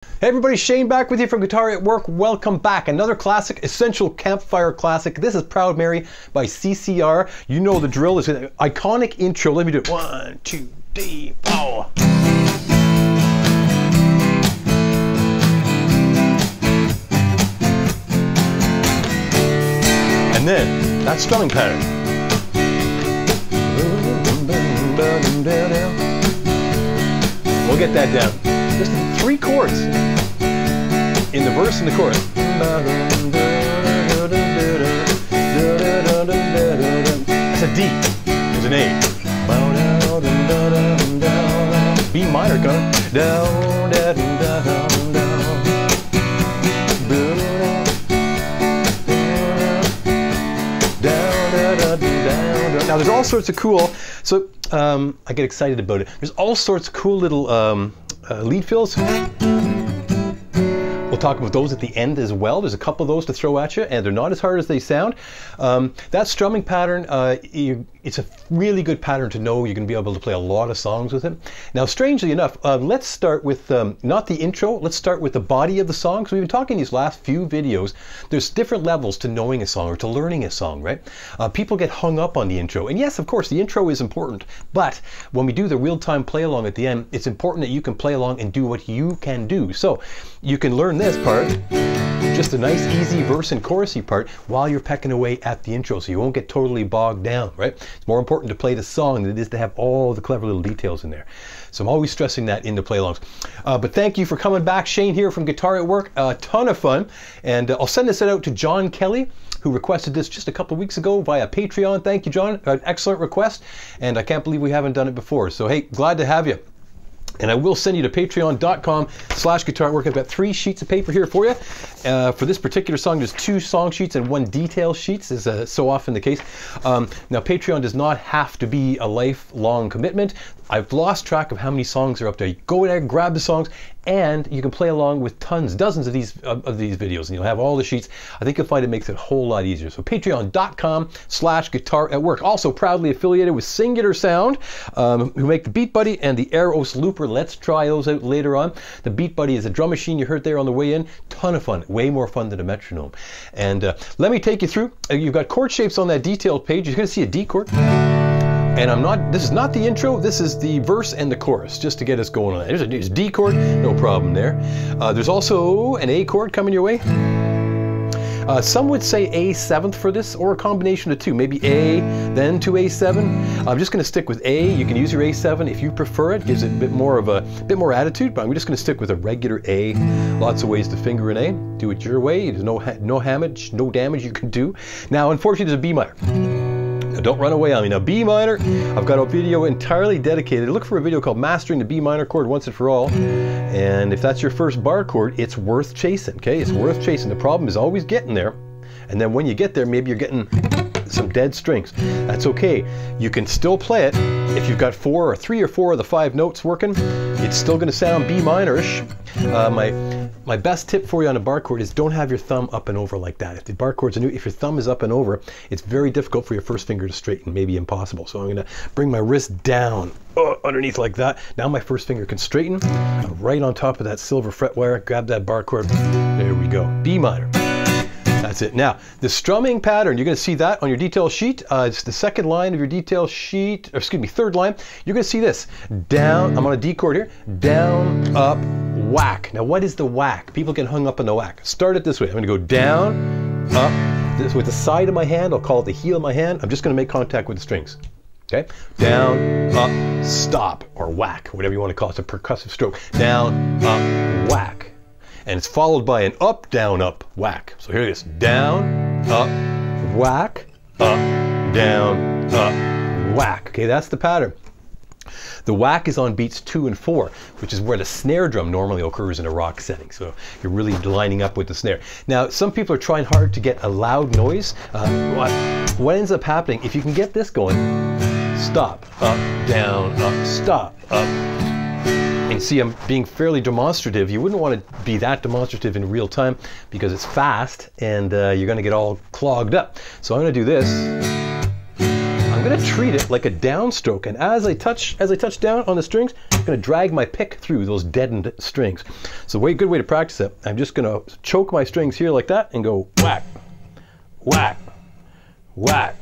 Hey everybody, Shane back with you from Guitar at Work. Welcome back. Another classic, essential campfire classic. This is Proud Mary by CCR. You know the drill. It's an iconic intro. Let me do it. 1, 2, 3, 4. And then that strumming pattern. We'll get that down. Just 3 chords in the verse and the chorus. That's a D. There's an A. B minor coming. Now there's all sorts of cool, so I get excited about it. There's all sorts of cool little lead fills. We'll talk about those at the end as well. There's a couple of those to throw at you, and they're not as hard as they sound. That strumming pattern, it's a really good pattern to know. You're going to be able to play a lot of songs with it. Now, strangely enough, let's start with not the intro. Let's start with the body of the song. So we've been talking these last few videos. There's different levels to knowing a song or to learning a song, right? People get hung up on the intro. And yes, of course, the intro is important. But when we do the real-time play-along at the end, it's important that you can play along and do what you can do. So you can learn this part, just a nice, easy verse and chorusy part while you're pecking away at the intro, so you won't get totally bogged down, right? It's more important to play the song than it is to have all the clever little details in there. So I'm always stressing that in the play-alongs. But thank you for coming back. Shane here from Guitar at Work. A ton of fun. And I'll send this out to John Kelly, who requested this just a couple of weeks ago via Patreon. Thank you, John. Excellent request. And I can't believe we haven't done it before. So hey, glad to have you. And I will send you to patreon.com/guitarwork. I've got 3 sheets of paper here for you. For this particular song, there's 2 song sheets and 1 detail sheet, as so often the case. Now, Patreon does not have to be a lifelong commitment. I've lost track of how many songs are up there. You go there, grab the songs, and you can play along with dozens of these videos, and you'll have all the sheets. I think you'll find it makes it a whole lot easier. So patreon.com/guitaratwork. Also proudly affiliated with Singular Sound, who make the BEATBUDDY and the AEROS Looper. Let's try those out later on. The BEATBUDDY is a drum machine you heard there on the way in. Ton of fun, way more fun than a metronome. And let me take you through. You've got chord shapes on that detailed page. You're going to see a D chord. And this is not the intro, this is the verse and the chorus, just to get us going on that. There's a D chord, no problem there. There's also an A chord coming your way. Some would say A7th for this, or a combination of 2, maybe A, then to A7. I'm just going to stick with A. You can use your A7 if you prefer it. Gives it a bit more attitude, but I'm just going to stick with a regular A. Lots of ways to finger an A. Do it your way. There's no damage you can do. Now, unfortunately, there's a B minor. Now, don't run away on me. Now, B minor, I've got a video entirely dedicated. Look for a video called Mastering the B minor chord Once and For All. And if that's your first bar chord, it's worth chasing, okay? It's worth chasing. The problem is always getting there. And then when you get there, maybe you're getting some dead strings. That's okay. You can still play it. If you've got 3 or 4 of the 5 notes working, it's still going to sound B minor-ish. My best tip for you on a bar chord is don't have your thumb up and over like that. If the bar chords are new, if your thumb is up and over, it's very difficult for your first finger to straighten, maybe impossible. So I'm going to bring my wrist down underneath like that. Now my first finger can straighten. I'm right on top of that silver fret wire. Grab that bar chord. There we go. B minor. That's it. Now, the strumming pattern, you're going to see that on your detail sheet. It's the second line of your detail sheet, or excuse me, third line. You're going to see this. Down, I'm on a D chord here. Down, up, whack. Now, what is the whack? People get hung up on the whack. Start it this way. I'm going to go down, up, this with the side of my hand. I'll call it the heel of my hand. I'm just going to make contact with the strings. Okay? Down, up, stop, or whack, whatever you want to call it. It's a percussive stroke. Down, up, whack. And it's followed by an up, down, up, whack. So here it is. Down, up, whack, up, down, up, whack. Okay, that's the pattern. The whack is on beats 2 and 4, which is where the snare drum normally occurs in a rock setting. So you're really lining up with the snare. Now, some people are trying hard to get a loud noise. What ends up happening, if you can get this going, stop, up, down, up, stop, up. And you see, I'm being fairly demonstrative. You wouldn't want to be that demonstrative in real time because it's fast and you're going to get all clogged up. So I'm going to do this. I'm I'm going to treat it like a downstroke, and as I touch down on the strings, I'm going to drag my pick through those deadened strings. So good way to practice it. I'm just going to choke my strings here like that and go whack, whack, whack,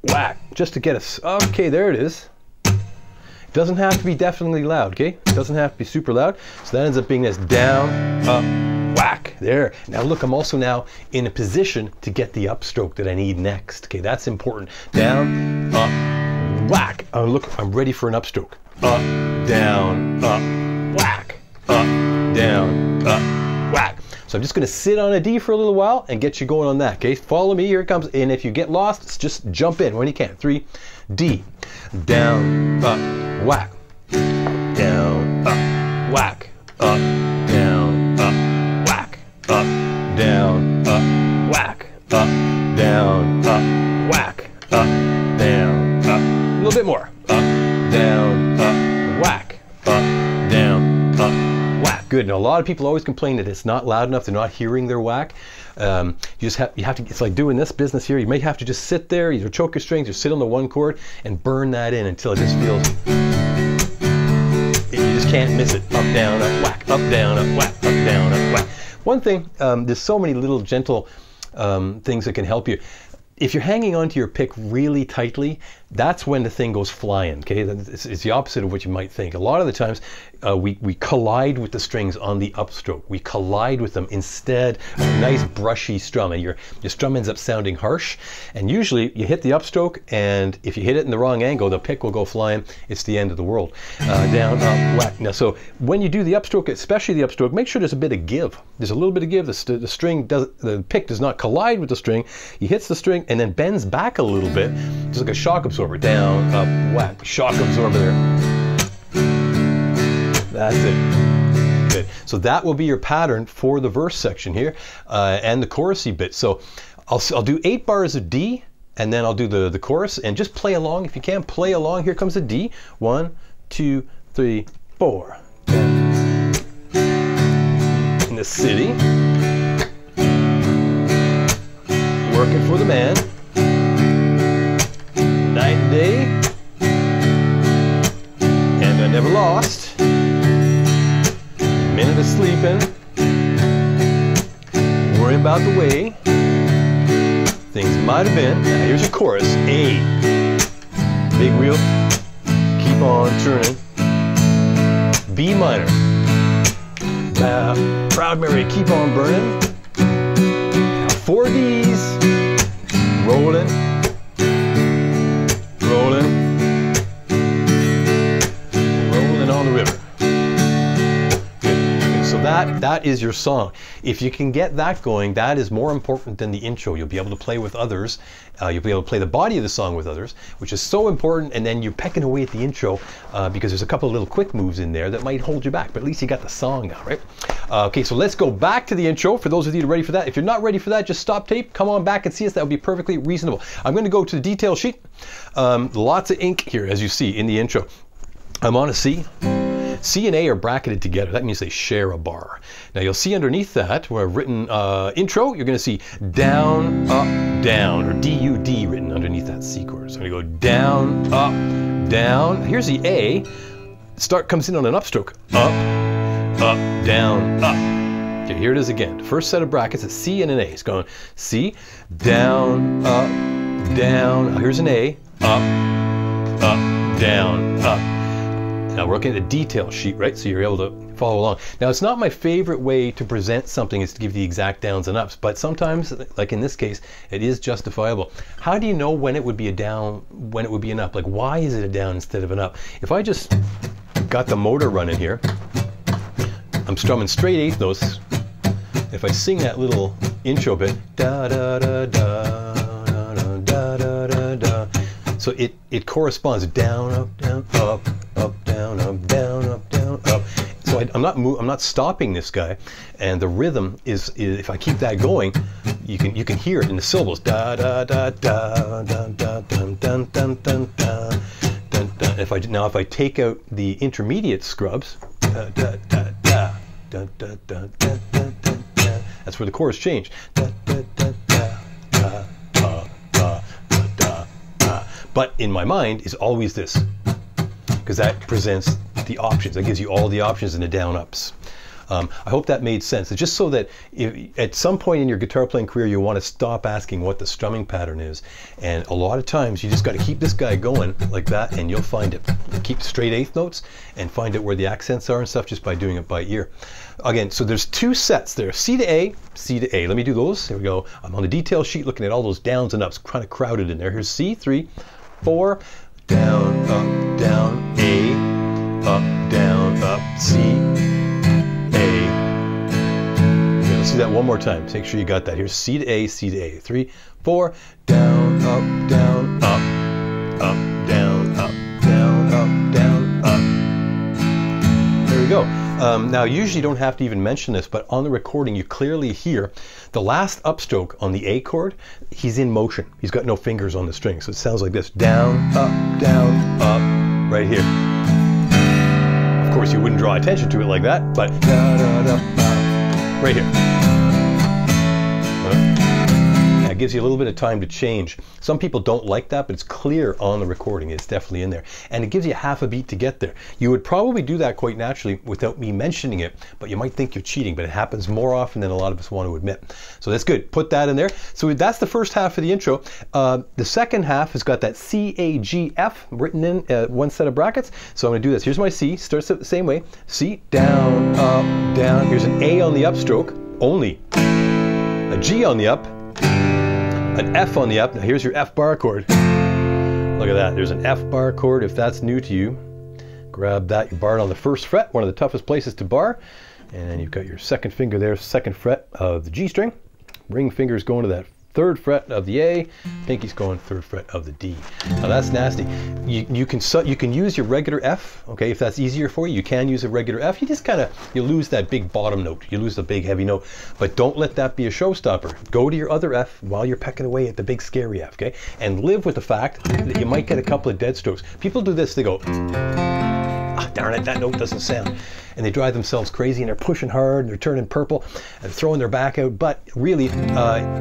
whack, just to get us. Okay, there it is. It doesn't have to be deafeningly loud, okay? It doesn't have to be super loud. So that ends up being this down, up, whack. There. Now look, I'm also now in a position to get the upstroke that I need next. Okay, that's important. Down, up, whack. Oh, look, I'm ready for an upstroke. Up, down, whack. Up, down, whack. So I'm just going to sit on a D for a little while and get you going on that. Okay, follow me. Here it comes. And if you get lost, just jump in when you can. 3, D, down, up, whack, down, up, whack, up, down, up, whack, up, down, up, whack, up, down, up, whack, up, down, up. A little bit more. Up, down, up, whack, up, down, up, whack. Good. Now a lot of people always complain that it's not loud enough. They're not hearing their whack. You have to. It's like doing this business here. You may have to just sit there, either choke your strings or sit on the one chord and burn that in until it just feels. You just can't miss it. Up, down, up, whack. Up, down, up, whack. Up, down, up, whack. One thing. There's so many little gentle things that can help you. If you're hanging onto your pick really tightly, that's when the thing goes flying. Okay, it's the opposite of what you might think. A lot of the times, we collide with the strings on the upstroke. We collide with them instead of a nice brushy strum, and your strum ends up sounding harsh. And usually, you hit the upstroke, and if you hit it in the wrong angle, the pick will go flying. It's the end of the world. Down, up, whack. Now, so when you do the upstroke, especially the upstroke, make sure there's a bit of give. There's a little bit of give. The pick does not collide with the string. He hits the string and then bends back a little bit, just like a shock absorber. Down, up, whack, shock absorber there. That's it. Good. So that will be your pattern for the verse section here and the chorusy bit. So I'll do 8 bars of D, and then I'll do the chorus, and just play along if you can. Play along. Here comes the D. 1, 2, 3, 4. In the city, working for the man. Night and day, and I never lost. Minute of sleeping, worrying about the way things might have been. Now here's your chorus. A, big wheel, keep on turning. B minor, Proud Mary, keep on burning. Now 4 Ds, rolling. Rolling on the river. Good. So that is your song. If you can get that going, that is more important than the intro. You'll be able to play with others. You'll be able to play the body of the song with others, which is so important. And then you're pecking away at the intro because there's a couple of little quick moves in there that might hold you back. But at least you got the song now, right? Okay, so let's go back to the intro. For those of you who are ready for that. If you're not ready for that, just stop tape, come on back and see us. That would be perfectly reasonable. I'm going to go to the detail sheet. Lots of ink here, as you see in the intro. I'm on a C. C and A are bracketed together. That means they share a bar. Now you'll see underneath that, where I've written intro, you're going to see down, up, down, or D-U-D written underneath that C chord. So I'm going to go down, up, down. Here's the A. Start comes in on an upstroke. Up, down, up. Okay, here it is again. First set of brackets, a C and an A. It's going C, down, up, down. Here's an A, up, down, up. Now we're looking at the detail sheet, right? So you're able to follow along. Now it's not my favorite way to present something is to give the exact downs and ups, but sometimes, like in this case, it is justifiable. How do you know when it would be a down, when it would be an up? Like why is it a down instead of an up? If I just got the motor running here, I'm strumming straight 8th notes. If I sing that little intro bit, da da da da da da da da da, so it corresponds down, up, down, up, down, up, down, up, down, up. So I'm not stopping this guy, and the rhythm is if I keep that going, you can hear it in the syllables. Da da da da da da dun dun dun dun dun dun dun. If I take out the intermediate scrubs, da da da da da da da da da da, that's where the chorus changed. Da da da da da da da da. but in my mind is always this, because that presents the options. That gives you all the options in the down ups. I hope that made sense. It's just so that if, at some point in your guitar playing career, you want to stop asking what the strumming pattern is. And a lot of times you just got to keep this guy going like that and you'll find it. Keep straight eighth notes and find out where the accents are and stuff just by doing it by ear. Again, so there's two sets there, C to A, C to A. Let me do those. Here we go. I'm on the detail sheet looking at all those downs and ups kind of crowded in there. Here's C, 3, 4, down, A, up, down, up, C, let's do that one more time. Make sure you got that. Here's C to A, C to A. 3, 4, down, up, down, up, down, up, down, up, down, up. There we go. Now, usually you don't have to even mention this, but on the recording, you clearly hear the last upstroke on the A chord. He's in motion. He's got no fingers on the string. So it sounds like this. Down, up, right here. Of course, you wouldn't draw attention to it like that, but right here. That gives you a little bit of time to change. Some people don't like that, but it's clear on the recording. It's definitely in there. And it gives you half a beat to get there. You would probably do that quite naturally without me mentioning it, but you might think you're cheating, but it happens more often than a lot of us want to admit. So that's good. Put that in there. So that's the first half of the intro. The second half has got that C, A, G, F written in one set of brackets. So I'm going to do this. Here's my C. Starts out the same way. C, down, up, down. Here's an A on the upstroke only. A G on the up. An F on the up. Now here's your F bar chord. Look at that. There's an F bar chord. If that's new to you, grab that. You bar it on the first fret, one of the toughest places to bar. And then you've got your second finger there, second fret of the G string. Ring finger's going to that third fret of the A, pinky's going third fret of the D. Now that's nasty. You can use your regular F, okay, if that's easier for you. You can use a regular F. You just you lose that big bottom note. You lose the big heavy note, but don't let that be a showstopper. Go to your other F while you're pecking away at the big scary F, okay? And live with the fact that you might get a couple of dead strokes. People do this, they go, ah, darn it, that note doesn't sound. And they drive themselves crazy and they're pushing hard and they're turning purple and throwing their back out. But really,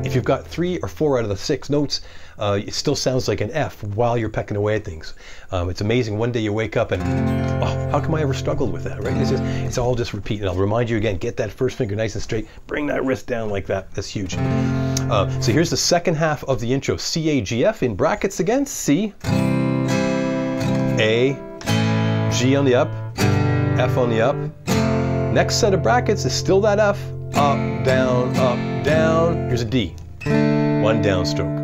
if you've got 3 or 4 out of the 6 notes, it still sounds like an F while you're pecking away at things. It's amazing. One day you wake up and, oh, how come I ever struggled with that, right? It's all just repeat. And I'll remind you again, get that first finger nice and straight. Bring that wrist down like that. That's huge. So here's the second half of the intro. C, A, G, F in brackets again. C, A, G on the up, F on the up. Next set of brackets is still that F. Up, down, here's a D. One downstroke.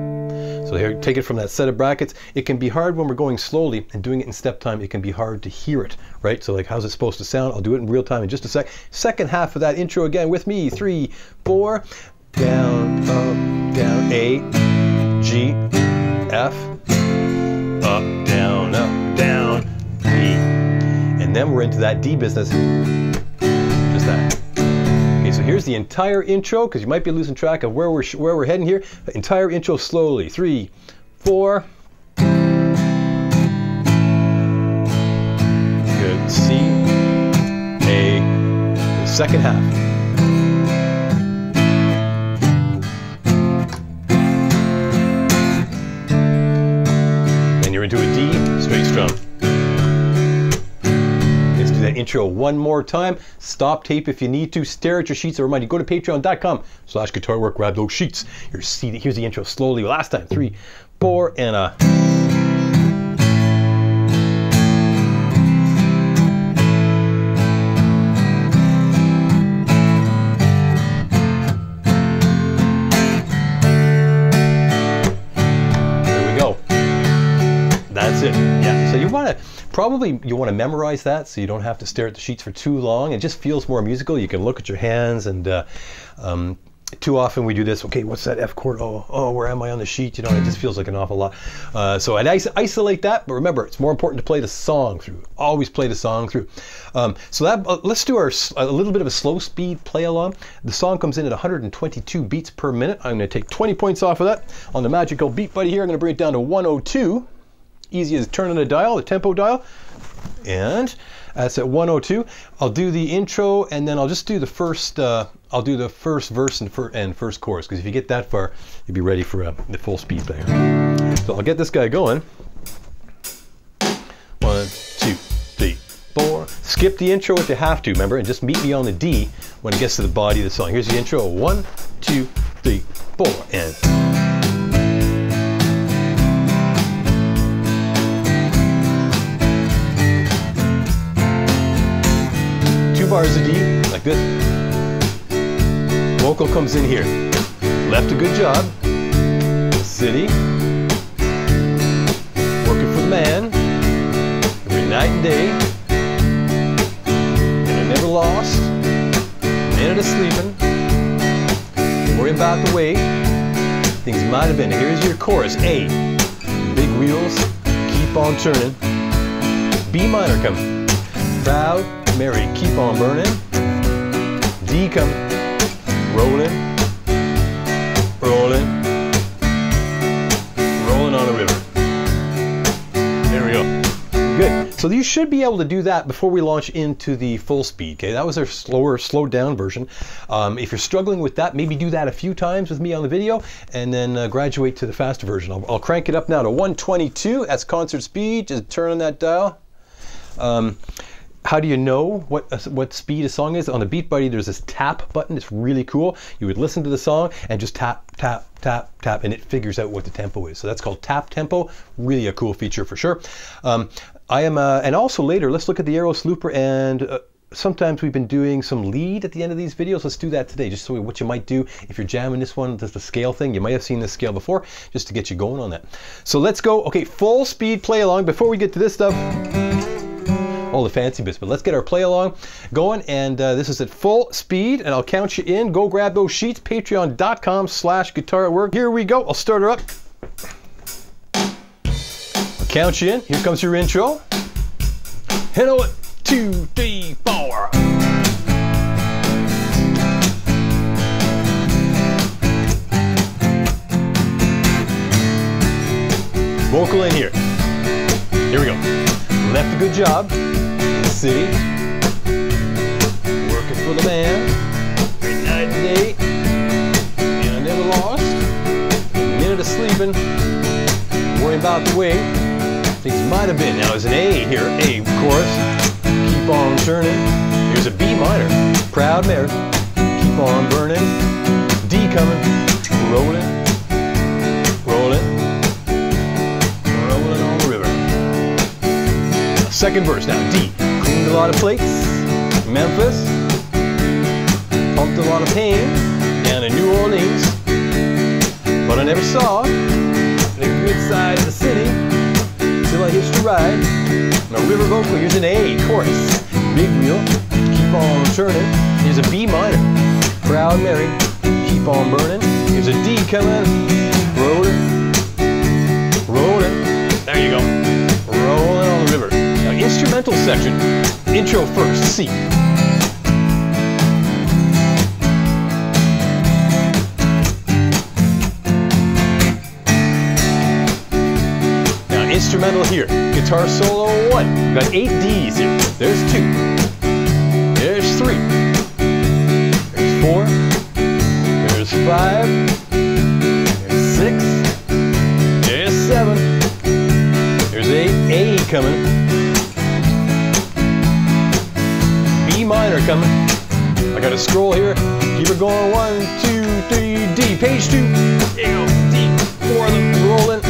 So here, take it from that set of brackets. It can be hard when we're going slowly and doing it in step time. It can be hard to hear it, right? So like, how's it supposed to sound? I'll do it in real time in just a sec. Second half of that intro again with me. 3, 4, down, up, down, A, G, F, up, down, D. And then we're into that D business. Just that. Okay, so here's the entire intro, because you might be losing track of where we're heading here. The entire intro slowly. 3, 4. Good. C, A. The second half. Then you're into a D, straight strum. That intro one more time. Stop tape if you need to. Stare at your sheets. I remind you, go to patreon.com/guitarwork. Grab those sheets. Here's the intro slowly. Last time. 3, 4, and a. There we go. That's it. Yeah. So you want to memorize that so you don't have to stare at the sheets for too long. It just feels more musical. You can look at your hands, and too often we do this. Okay, what's that F chord? Oh, where am I on the sheet? You know, it just feels like an awful lot. So I'd isolate that, but remember, it's more important to play the song through. Always play the song through. So that let's do a little bit of a slow speed play along. The song comes in at 122 beats per minute. I'm going to take 20 points off of that. On the magical Beat Buddy here, I'm going to bring it down to 102. Easy as turning a dial, the tempo dial, and that's at 102. I'll do the intro, and then I'll just do the first. I'll do the first verse and first chorus, because if you get that far, you'll be ready for the full speed thing. So I'll get this guy going. 1, 2, 3, 4. Skip the intro if you have to, remember, and just meet me on the D when it gets to the body of the song. Here's the intro. 1, 2, 3, 4, and. 2 bars of D, like this. Vocal comes in here. Left a good job. City. Working for the man. Every night and day. And I never lost. Minute of sleeping. Don't worry about the way things might have been. Here's your chorus. A. Big wheels. Keep on turning. B minor coming. Proud. Mary, keep on burning. D coming. Rolling. Rolling. Rolling on the river. There we go. Good. So you should be able to do that before we launch into the full speed. Okay, that was our slowed down version. If you're struggling with that, maybe do that a few times with me on the video, and then graduate to the faster version. I'll crank it up now to 122. That's concert speed. Just turn on that dial. How do you know what speed a song is? On the BeatBuddy, there's this tap button. It's really cool. You would listen to the song and just tap, tap, tap, tap, and it figures out what the tempo is. So that's called tap tempo. Really a cool feature for sure. And also later, let's look at the Aeros Looper, and sometimes we've been doing some lead at the end of these videos. Let's do that today, just so what you might do if you're jamming this one, does the scale thing. You might have seen this scale before, just to get you going on that. So let's go. Okay, full speed play along. Before we get to this stuff, all the fancy bits, but let's get our play along going, and this is at full speed, and I'll count you in. Go grab those sheets, patreon.com/guitar@work. Here we go. I'll start her up. I'll count you in. Here comes your intro. Hit it. 2, 3, 4. Vocal in here. Here we go. Left a good job. City. Working for the man. Every night and day. And I never lost. A minute of sleeping. Worrying about the way things might have been. Now there's an A here. A, of course. Keep on turning. Here's a B minor. Proud Mary. Keep on burning. D coming. Rolling. Rolling. Rolling on the river. Second verse now. D. Cleaned a lot of plates. Memphis. Pumped a lot of pain. Down in New Orleans. But I never saw the good side of the city till I hitched a ride. Now river vocal. Here's an A chorus. Big wheel. Keep on turning. Here's a B minor. Proud Mary. Keep on burning. Here's a D coming. Rolling. Rolling. There you go. Rolling on the river. Now instrumental section. Intro first. C. Now instrumental here. Guitar solo 1. We've got 8 Ds here. There's 2. There's 3. There's 4. There's 5. There's 6. There's 7. There's 8. A coming. B minor coming. I got to scroll here. Keep it going. 1, 2, 3. D. Page 2. There you go. D. 4 of them. Rolling.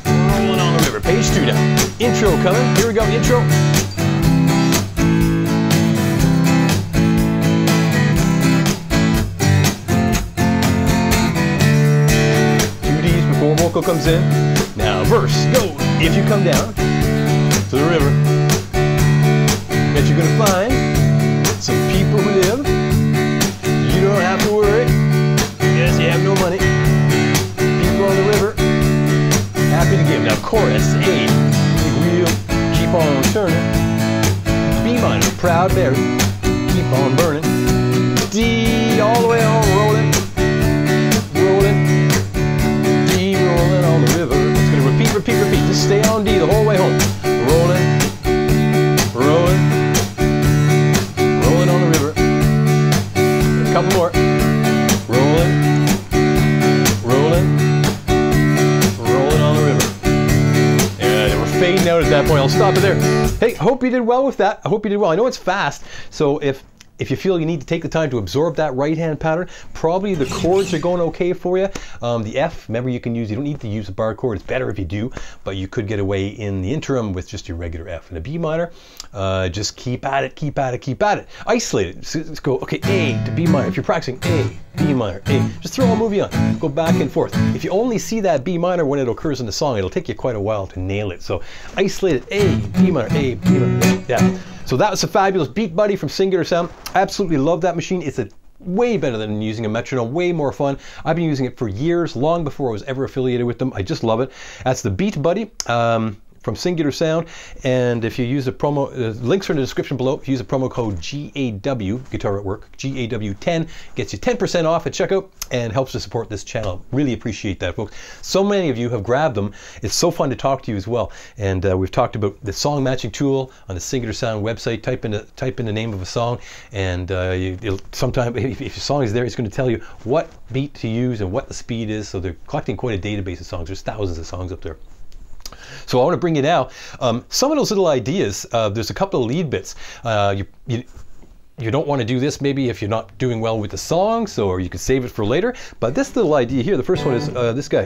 Rolling on the river. Page 2 now. Intro coming. Here we go. Intro. Vocal comes in. Now verse, go. If you come down to the river, bet you're gonna find some people who live. You don't have to worry, yes, you have no money. People on the river, happy to give. Now chorus, A, big wheel, keep on turning. B minor, proud Mary, keep on burning. D, all the way on, rolling, rolling. On the river. It's going to repeat, repeat, repeat. Just stay on D the whole way home. Rolling, rolling, rolling on the river. A couple more. Rolling, rolling, rolling on the river. And we're fading out at that point. I'll stop it there. Hey, hope you did well with that. I hope you did well. I know it's fast, so if you feel you need to take the time to absorb that right hand pattern, probably the chords are going okay for you. The F, remember you don't need to use a bar chord. It's better if you do, but you could get away in the interim with just your regular F. And a B minor, just keep at it, keep at it, keep at it. Isolate it. So let's go, okay, A to B minor. If you're practicing A, B minor, A, just throw a movie on. Go back and forth. If you only see that B minor when it occurs in the song, it'll take you quite a while to nail it. So isolate it, A, B minor, A, B minor, yeah. So that was a fabulous Beat Buddy from Singular Sound. Absolutely love that machine. It's way better than using a metronome, way more fun. I've been using it for years, long before I was ever affiliated with them. I just love it. That's the Beat Buddy from Singular Sound. And if you use a promo, links are in the description below. If you use a promo code GAW, Guitar at Work, GAW10, gets you 10% off at checkout and helps to support this channel. Really appreciate that, folks. So many of you have grabbed them. It's so fun to talk to you as well. And we've talked about the song matching tool on the Singular Sound website. Type in the name of a song, and sometime if your song is there, it's going to tell you what beat to use and what the speed is. So they're collecting quite a database of songs. There's thousands of songs up there. So I want to bring you now some of those little ideas. There's a couple of lead bits. You don't want to do this maybe if you're not doing well with the song, or you could save it for later. But this little idea here, the first one is this guy.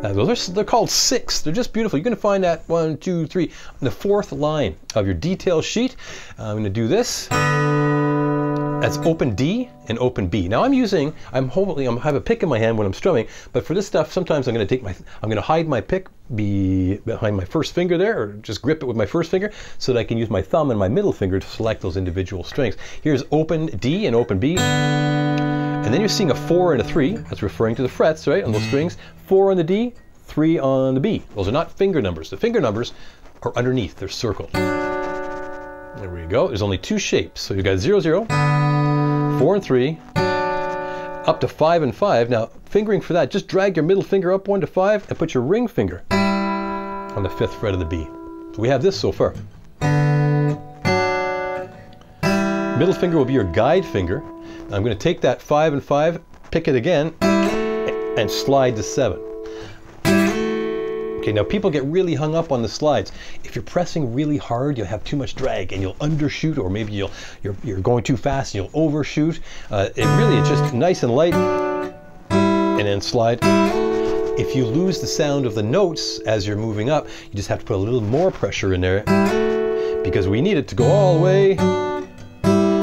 They're called six. They're just beautiful. You're going to find that 1, 2, 3, on the fourth line of your detail sheet. I'm going to do this. That's open D and open B. Now I have a pick in my hand when I'm strumming, but for this stuff, sometimes I'm going to hide my pick behind my first finger there, or just grip it with my first finger, so that I can use my thumb and my middle finger to select those individual strings. Here's open D and open B. And then you're seeing a 4 and a 3. That's referring to the frets, right, on those strings. 4 on the D, 3 on the B. Those are not finger numbers. The finger numbers are underneath. They're circled. There we go. There's only two shapes. So you've got 0, 0, 4 and 3, up to 5 and 5. Now, fingering for that, just drag your middle finger up 1 to 5 and put your ring finger on the 5th fret of the B. So we have this so far. Middle finger will be your guide finger. Now I'm going to take that 5 and 5, pick it again, and slide to 7. Okay, now people get really hung up on the slides. If you're pressing really hard, you'll have too much drag and you'll undershoot, or maybe you're going too fast and you'll overshoot. It's just nice and light, and then slide. If you lose the sound of the notes as you're moving up, you just have to put a little more pressure in there, because we need it to go all the way,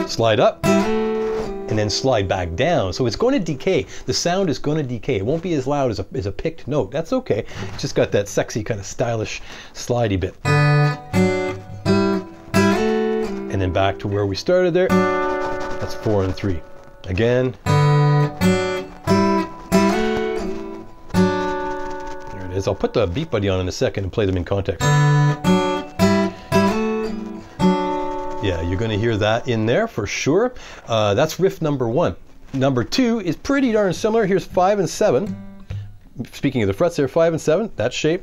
slide up, and then slide back down. So it's going to decay. The sound is going to decay. It won't be as loud as a picked note. That's okay. It's just got that sexy kind of stylish slidey bit. And then back to where we started there. That's 4 and 3. Again. There it is. I'll put the Beat Buddy on in a second and play them in context. Yeah, you're going to hear that in there for sure. That's riff number 1. Number 2 is pretty darn similar. Here's 5 and 7. Speaking of the frets there, 5 and 7, that shape.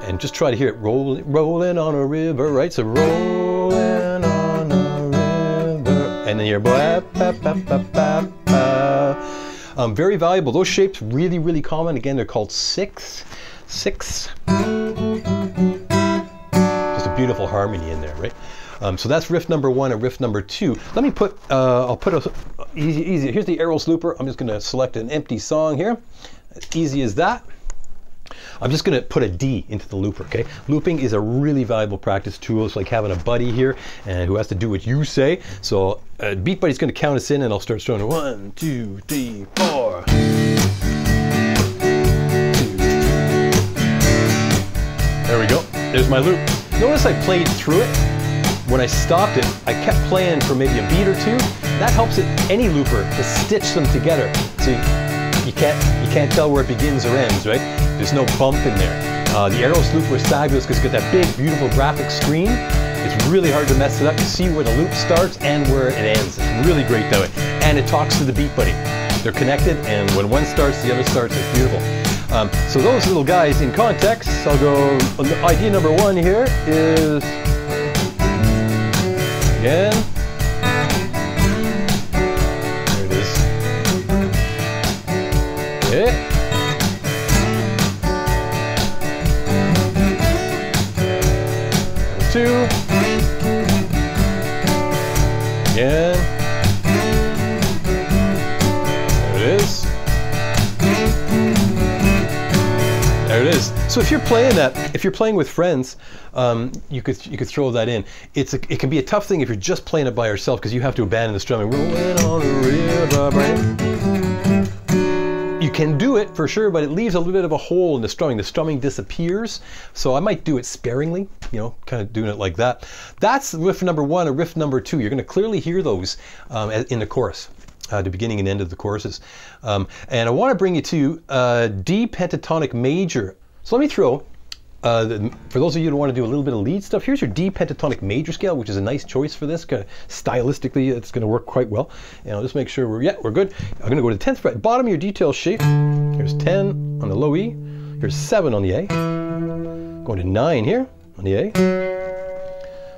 And just try to hear it rolling on a river, right? So rolling on a river. And then you're very valuable. Those shapes really, really common. Again, they're called 6. Just a beautiful harmony in there, right? So that's riff number 1 and riff number 2. Let me put, I'll put easy. Here's the Aeros Looper. I'm just going to select an empty song here. As easy as that. I'm just going to put a D into the looper, okay? Looping is a really valuable practice tool. It's like having a buddy here and who has to do what you say. So Beat Buddy's going to count us in, and I'll start strumming. 1, 2, 3, 4. There we go. There's my loop. Notice I played through it. When I stopped it, I kept playing for maybe a beat or two. That helps any looper to stitch them together. So you can't tell where it begins or ends, right? There's no bump in there. The Aeros Looper is fabulous because it's got that big, beautiful graphic screen. It's really hard to mess it up. You see where the loop starts and where it ends. It's really great that way. And it talks to the Beat Buddy. They're connected, and when one starts, the other starts. It's beautiful. So those little guys in context, I'll go, idea number 1 here is, again, there it is. 2. Again. There it is. There it is. So if you're playing that, if you're playing with friends, you could throw that in. It can be a tough thing if you're just playing it by yourself because you have to abandon the strumming. Rolling on a river, right? You can do it for sure, but it leaves a little bit of a hole in the strumming. The strumming disappears, so I might do it sparingly, you know, kind of doing it like that. That's riff number 1 or riff number 2. You're going to clearly hear those in the chorus. The beginning and end of the choruses. And I want to bring you to D pentatonic major. So let me throw, for those of you who want to do a little bit of lead stuff, here's your D pentatonic major scale, which is a nice choice for this. Kind of stylistically, it's going to work quite well. And I'll just make sure we're good. I'm going to go to the 10th fret, bottom of your detail shape. Here's 10 on the low E. Here's 7 on the A. Going to 9 here on the A.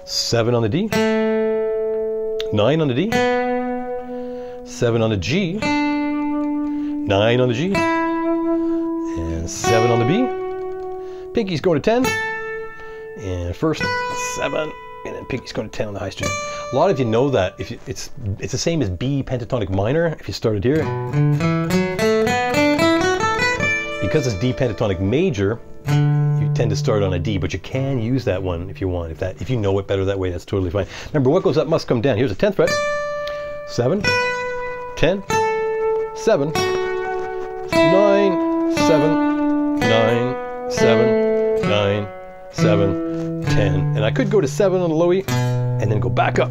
7 on the D. 9 on the D. 7 on the G, 9 on the G, and 7 on the B. Pinky's going to 10, and first 7, and then Pinky's going to 10 on the high string. A lot of you know that. It's the same as B pentatonic minor if you started here. Because it's D pentatonic major, you tend to start on a D, but you can use that one if you want. If you know it better that way, that's totally fine. Remember, what goes up must come down. Here's a 10th fret, 7, 10, 7, 9, 7, 9, 7, 9, 7, 10. And I could go to 7 on the low E and then go back up.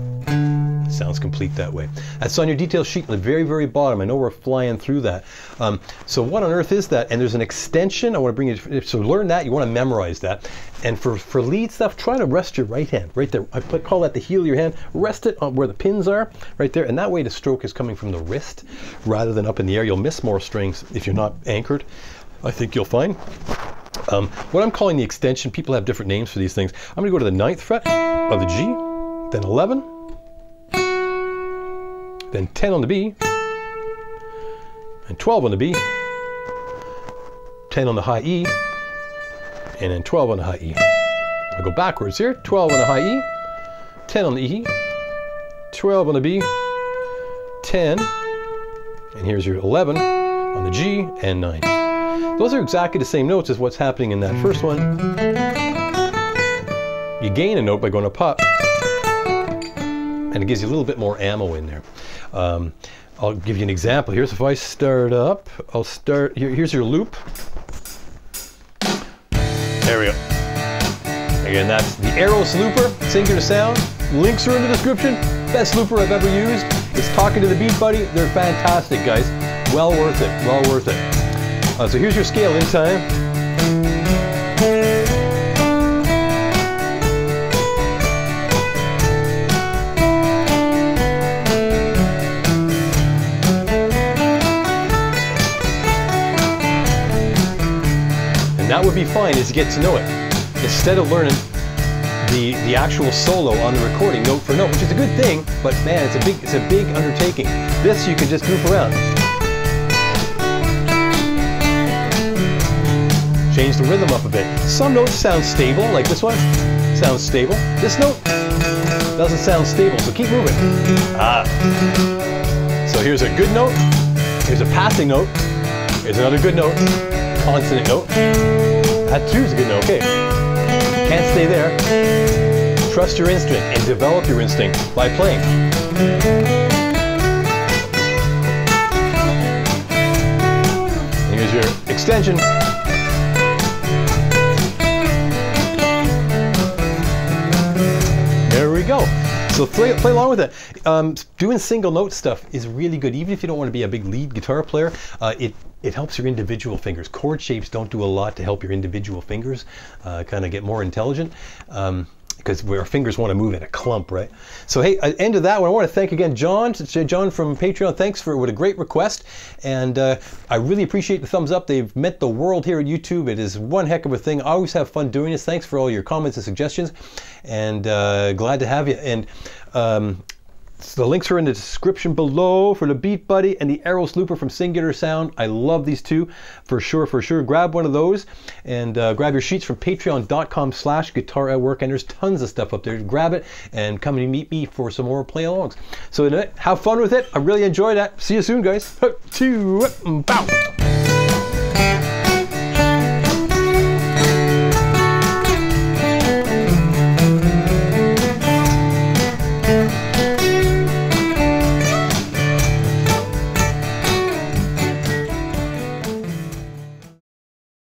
Sounds complete that way. That's on your detail sheet on the very, very bottom. I know we're flying through that. So what on earth is that? And there's an extension. I want to bring you, so learn that. You want to memorize that. And for lead stuff, try to rest your right hand right there. I call that the heel of your hand. Rest it on where the pins are, right there. And that way the stroke is coming from the wrist rather than up in the air. You'll miss more strings if you're not anchored, I think you'll find. What I'm calling the extension, people have different names for these things. I'm going to go to the 9th fret of the G, then 11, then 10 on the B, and 12 on the B, 10 on the high E, and then 12 on the high E. I'll go backwards here, 12 on the high E, 10 on the E, 12 on the B, 10, and here's your 11 on the G, and 9. Those are exactly the same notes as what's happening in that first one. You gain a note by going up pop, and it gives you a little bit more ammo in there. I'll give you an example. Here's if I start up, I'll start, here's your loop. There we go. Again, that's the Aeros Looper, singular sound. Links are in the description. Best looper I've ever used. It's talking to the BEATBUDDY. They're fantastic, guys. Well worth it, well worth it. So here's your scale in time. And that would be fine as you get to know it. Instead of learning the actual solo on the recording note for note, which is a good thing, but man, it's a big undertaking. This you can just goof around. Change the rhythm up a bit. Some notes sound stable, like this one sounds stable. This note doesn't sound stable, so keep moving. So here's a good note, here's a passing note, here's another good note, consonant note. That too is a good note, okay. Can't stay there. Trust your instinct and develop your instinct by playing. Here's your extension. There we go. So play along with it. Doing single note stuff is really good, even if you don't want to be a big lead guitar player. It helps your individual fingers. Chord shapes don't do a lot to help your individual fingers kind of get more intelligent. Because our fingers want to move in a clump, right? So hey, at the end of that one, I want to thank again John from Patreon. Thanks for what a great request. And I really appreciate the thumbs up. They've meant the world here at YouTube. It is one heck of a thing. I always have fun doing this. Thanks for all your comments and suggestions. And glad to have you. And The links are in the description below for the BEATBUDDY and the Aeros Looper from Singular Sound. I love these two for sure, for sure. Grab one of those and grab your sheets from patreon.com/guitar at work, and there's tons of stuff up there. Grab it and come and meet me for some more play-alongs. So have fun with it. I really enjoyed that. See you soon, guys. Bow.